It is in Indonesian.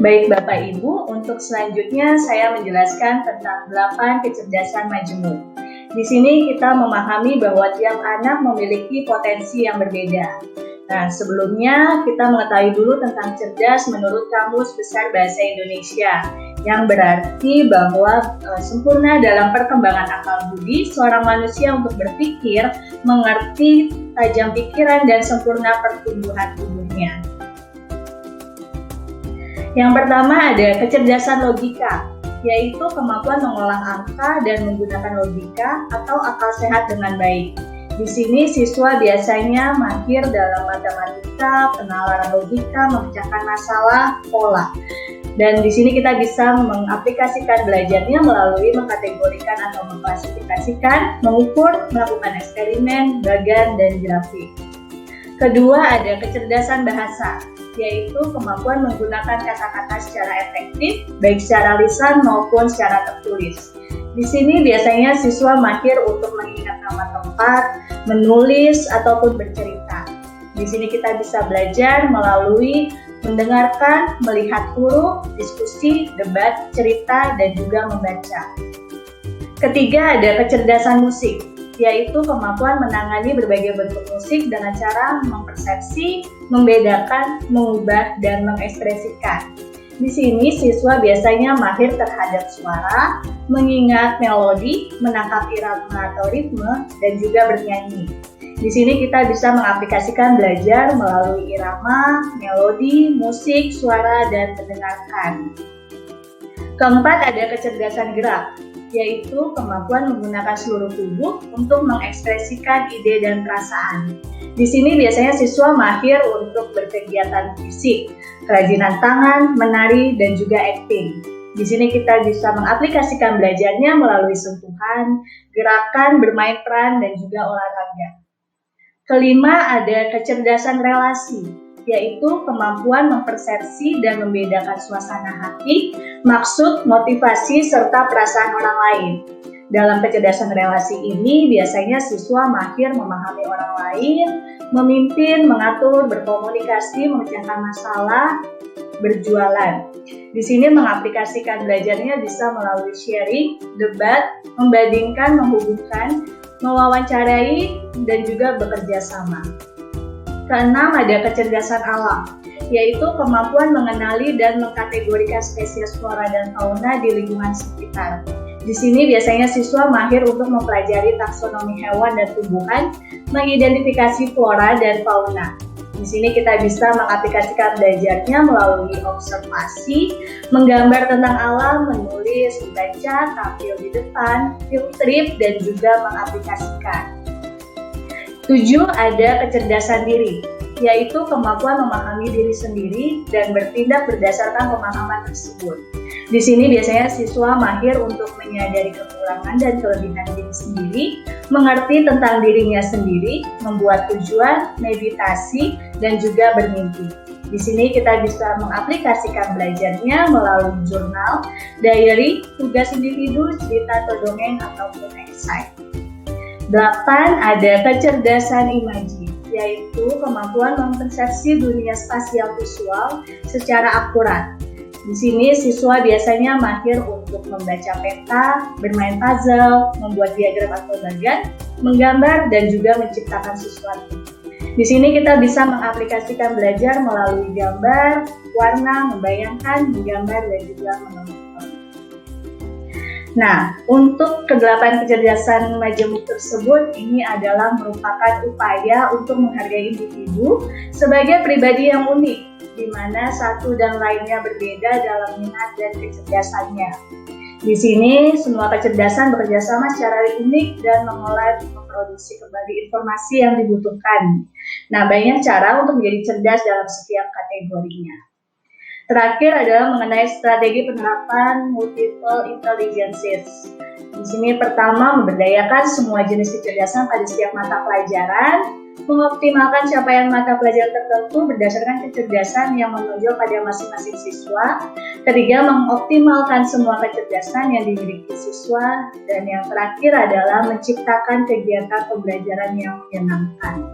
Baik Bapak Ibu, untuk selanjutnya saya menjelaskan tentang 8 kecerdasan majemuk. Di sini kita memahami bahwa tiap anak memiliki potensi yang berbeda. Nah, sebelumnya kita mengetahui dulu tentang cerdas menurut Kamus Besar Bahasa Indonesia, yang berarti bahwa sempurna dalam perkembangan akal budi seorang manusia untuk berpikir, mengerti, tajam pikiran, dan sempurna pertumbuhan tubuhnya. Yang pertama ada kecerdasan logika, yaitu kemampuan mengolah angka dan menggunakan logika atau akal sehat dengan baik. Di sini siswa biasanya mahir dalam matematika, penalaran logika, memecahkan masalah, pola. Dan di sini kita bisa mengaplikasikan belajarnya melalui mengkategorikan atau mengklasifikasikan, mengukur, melakukan eksperimen, bagan, dan grafik. Kedua ada kecerdasan bahasa, yaitu kemampuan menggunakan kata-kata secara efektif, baik secara lisan maupun secara tertulis. Di sini biasanya siswa mahir untuk mengingat nama tempat, menulis, ataupun bercerita. Di sini kita bisa belajar melalui mendengarkan, melihat huruf, diskusi, debat, cerita, dan juga membaca. Ketiga ada kecerdasan musik, yaitu kemampuan menangani berbagai bentuk musik dengan cara mempersepsi, membedakan, mengubah, dan mengekspresikan. Di sini siswa biasanya mahir terhadap suara, mengingat melodi, menangkap irama atau ritme, dan juga bernyanyi. Di sini kita bisa mengaplikasikan belajar melalui irama, melodi, musik, suara, dan mendengarkan. Keempat ada kecerdasan gerak, yaitu kemampuan menggunakan seluruh tubuh untuk mengekspresikan ide dan perasaan. Di sini biasanya siswa mahir untuk berkegiatan fisik, kerajinan tangan, menari, dan juga acting. Di sini kita bisa mengaplikasikan belajarnya melalui sentuhan, gerakan, bermain peran, dan juga olahraga. Kelima ada kecerdasan relasi, yaitu kemampuan mempersepsi dan membedakan suasana hati, maksud, motivasi, serta perasaan orang lain. Dalam kecerdasan relasi ini, biasanya siswa mahir memahami orang lain, memimpin, mengatur, berkomunikasi, memecahkan masalah, berjualan. Di sini mengaplikasikan belajarnya bisa melalui sharing, debat, membandingkan, menghubungkan, mewawancarai, dan juga bekerja sama. Keenam ada kecerdasan alam, yaitu kemampuan mengenali dan mengkategorikan spesies flora dan fauna di lingkungan sekitar. Di sini biasanya siswa mahir untuk mempelajari taksonomi hewan dan tumbuhan, mengidentifikasi flora dan fauna. Di sini kita bisa mengaplikasikan belajarnya melalui observasi, menggambar tentang alam, menulis, membaca, tampil di depan, field trip, dan juga mengaplikasikan. 7 ada kecerdasan diri, yaitu kemampuan memahami diri sendiri dan bertindak berdasarkan pemahaman tersebut. Di sini biasanya siswa mahir untuk menyadari kekurangan dan kelebihan diri sendiri, mengerti tentang dirinya sendiri, membuat tujuan, meditasi, dan juga bermimpi. Di sini kita bisa mengaplikasikan belajarnya melalui jurnal, diary, tugas individu, cerita atau dongeng, ataupun esai. 8 ada kecerdasan imaji, yaitu kemampuan mempersepsi dunia spasial visual secara akurat. Di sini siswa biasanya mahir untuk membaca peta, bermain puzzle, membuat diagram atau bagan, menggambar, dan juga menciptakan sesuatu. Di sini kita bisa mengaplikasikan belajar melalui gambar, warna, membayangkan, menggambar, dan juga menonton. Nah, untuk ke-8 kecerdasan majemuk tersebut, ini adalah merupakan upaya untuk menghargai individu sebagai pribadi yang unik, di mana satu dan lainnya berbeda dalam minat dan kecerdasannya. Di sini, semua kecerdasan bekerjasama secara unik dan mengolah memproduksi kembali informasi yang dibutuhkan. Nah, banyak cara untuk menjadi cerdas dalam setiap kategorinya. Terakhir adalah mengenai strategi penerapan multiple intelligences. Di sini pertama, memberdayakan semua jenis kecerdasan pada setiap mata pelajaran, mengoptimalkan capaian mata pelajaran tertentu berdasarkan kecerdasan yang menonjol pada masing-masing siswa. Ketiga, mengoptimalkan semua kecerdasan yang dimiliki siswa. Dan yang terakhir adalah menciptakan kegiatan pembelajaran yang menyenangkan.